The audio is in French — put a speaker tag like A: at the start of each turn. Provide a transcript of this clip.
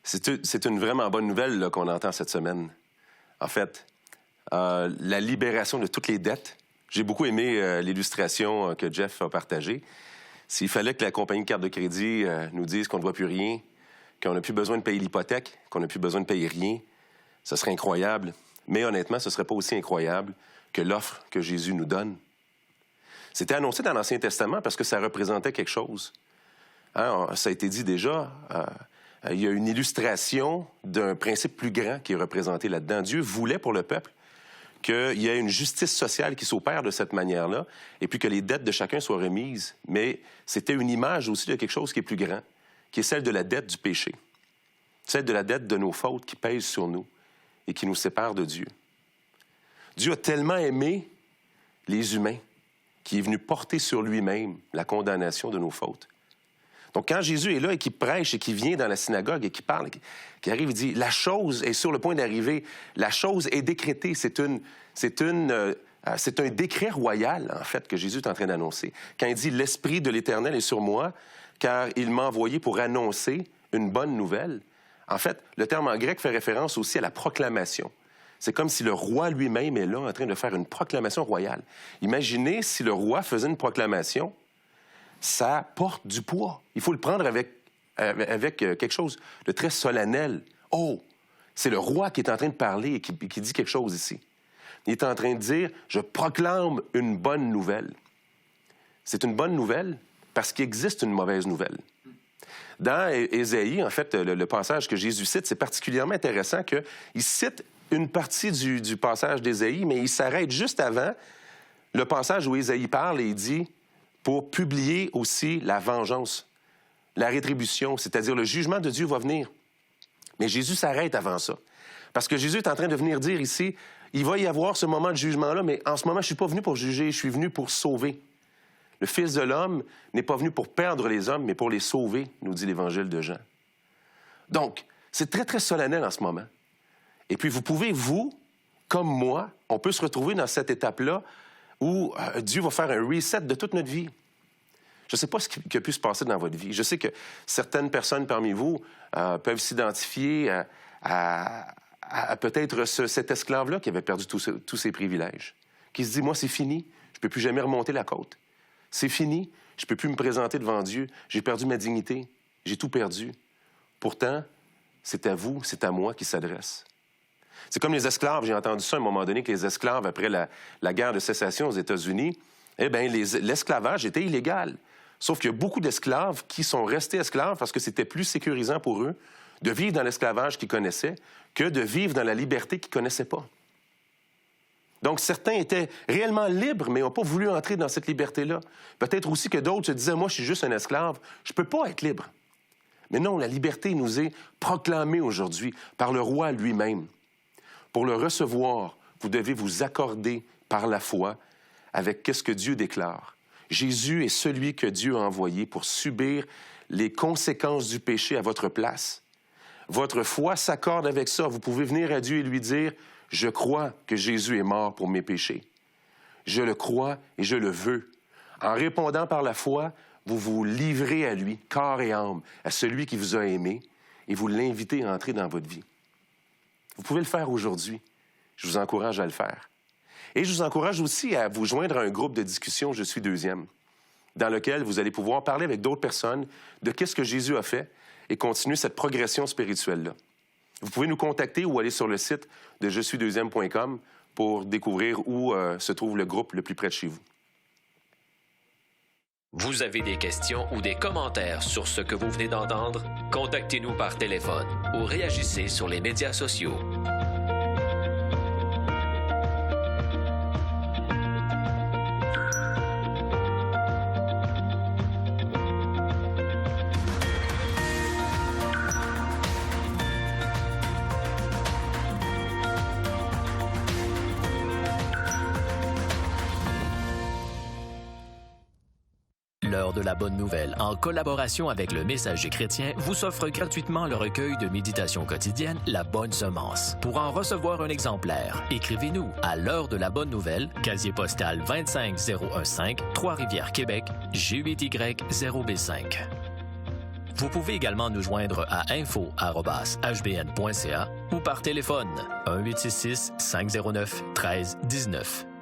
A: C'est une vraiment bonne nouvelle là, qu'on entend cette semaine. En fait, la libération de toutes les dettes. J'ai beaucoup aimé l'illustration que Jeff a partagée. S'il fallait que la compagnie de carte de crédit nous dise qu'on ne doit plus rien, qu'on n'a plus besoin de payer l'hypothèque, qu'on n'a plus besoin de payer rien, ce serait incroyable. Mais honnêtement, ce ne serait pas aussi incroyable que l'offre que Jésus nous donne. C'était annoncé dans l'Ancien Testament parce que ça représentait quelque chose. Hein, ça a été dit déjà, il y a une illustration d'un principe plus grand qui est représenté là-dedans. Dieu voulait pour le peuple qu'il y ait une justice sociale qui s'opère de cette manière-là, et puis que les dettes de chacun soient remises. Mais c'était une image aussi de quelque chose qui est plus grand, qui est celle de la dette du péché, celle de la dette de nos fautes qui pèsent sur nous et qui nous sépare de Dieu. Dieu a tellement aimé les humains qu'il est venu porter sur lui-même la condamnation de nos fautes. Donc, quand Jésus est là et qu'il prêche et qu'il vient dans la synagogue et qu'il parle, qu'il arrive, il dit « La chose est sur le point d'arriver. La chose est décrétée. » C'est un décret royal, en fait, que Jésus est en train d'annoncer. Quand il dit « L'Esprit de l'Éternel est sur moi, car il m'a envoyé pour annoncer une bonne nouvelle. » En fait, le terme en grec fait référence aussi à la proclamation. C'est comme si le roi lui-même est là en train de faire une proclamation royale. Imaginez si le roi faisait une proclamation, ça porte du poids. Il faut le prendre avec quelque chose de très solennel. Oh, c'est le roi qui est en train de parler et qui dit quelque chose ici. Il est en train de dire « Je proclame une bonne nouvelle ». C'est une bonne nouvelle parce qu'il existe une mauvaise nouvelle. Dans Ésaïe, en fait, le passage que Jésus cite, c'est particulièrement intéressant qu'il cite une partie du passage d'Ésaïe, mais il s'arrête juste avant le passage où Ésaïe parle et il dit pour publier aussi la vengeance, la rétribution, c'est-à-dire le jugement de Dieu va venir. Mais Jésus s'arrête avant ça. Parce que Jésus est en train de venir dire ici, il va y avoir ce moment de jugement-là, mais en ce moment, je ne suis pas venu pour juger, je suis venu pour sauver. Le Fils de l'homme n'est pas venu pour perdre les hommes, mais pour les sauver, nous dit l'Évangile de Jean. Donc, c'est très, très solennel en ce moment. Et puis, vous pouvez, vous, comme moi, on peut se retrouver dans cette étape-là où Dieu va faire un reset de toute notre vie. Je ne sais pas ce qui a pu se passer dans votre vie. Je sais que certaines personnes parmi vous peuvent s'identifier à peut-être cet esclave-là qui avait perdu tous ses privilèges, qui se dit, moi, c'est fini, je ne peux plus jamais remonter la côte. C'est fini, je ne peux plus me présenter devant Dieu, j'ai perdu ma dignité, j'ai tout perdu. Pourtant, c'est à vous, c'est à moi qui s'adresse. C'est comme les esclaves, j'ai entendu ça à un moment donné, que les esclaves, après la guerre de sécession aux États-Unis, eh bien, l'esclavage était illégal. Sauf qu'il y a beaucoup d'esclaves qui sont restés esclaves parce que c'était plus sécurisant pour eux de vivre dans l'esclavage qu'ils connaissaient que de vivre dans la liberté qu'ils ne connaissaient pas. Donc, certains étaient réellement libres, mais n'ont pas voulu entrer dans cette liberté-là. Peut-être aussi que d'autres se disaient, moi, je suis juste un esclave, je ne peux pas être libre. Mais non, la liberté nous est proclamée aujourd'hui par le roi lui-même. Pour le recevoir, vous devez vous accorder par la foi avec ce que Dieu déclare. Jésus est celui que Dieu a envoyé pour subir les conséquences du péché à votre place. Votre foi s'accorde avec ça. Vous pouvez venir à Dieu et lui dire, « Je crois que Jésus est mort pour mes péchés. Je le crois et je le veux. » En répondant par la foi, vous vous livrez à lui, corps et âme, à celui qui vous a aimé, et vous l'invitez à entrer dans votre vie. Vous pouvez le faire aujourd'hui. Je vous encourage à le faire. Et je vous encourage aussi à vous joindre à un groupe de discussion « Je suis deuxième », dans lequel vous allez pouvoir parler avec d'autres personnes de qu'est-ce que Jésus a fait et continuer cette progression spirituelle-là. Vous pouvez nous contacter ou aller sur le site de jesuisdeuxième.com pour découvrir où se trouve le groupe le plus près de chez vous.
B: Vous avez des questions ou des commentaires sur ce que vous venez d'entendre? Contactez-nous par téléphone ou réagissez sur les médias sociaux.
C: L'heure de la bonne nouvelle, en collaboration avec le Messager chrétien, vous offre gratuitement le recueil de méditation quotidienne La Bonne Semence. Pour en recevoir un exemplaire, écrivez-nous à l'heure de la bonne nouvelle, casier postal 25015, Trois-Rivières, Québec, G8Y0B5. Vous pouvez également nous joindre à info@hbn.ca ou par téléphone 1-866-509-1319.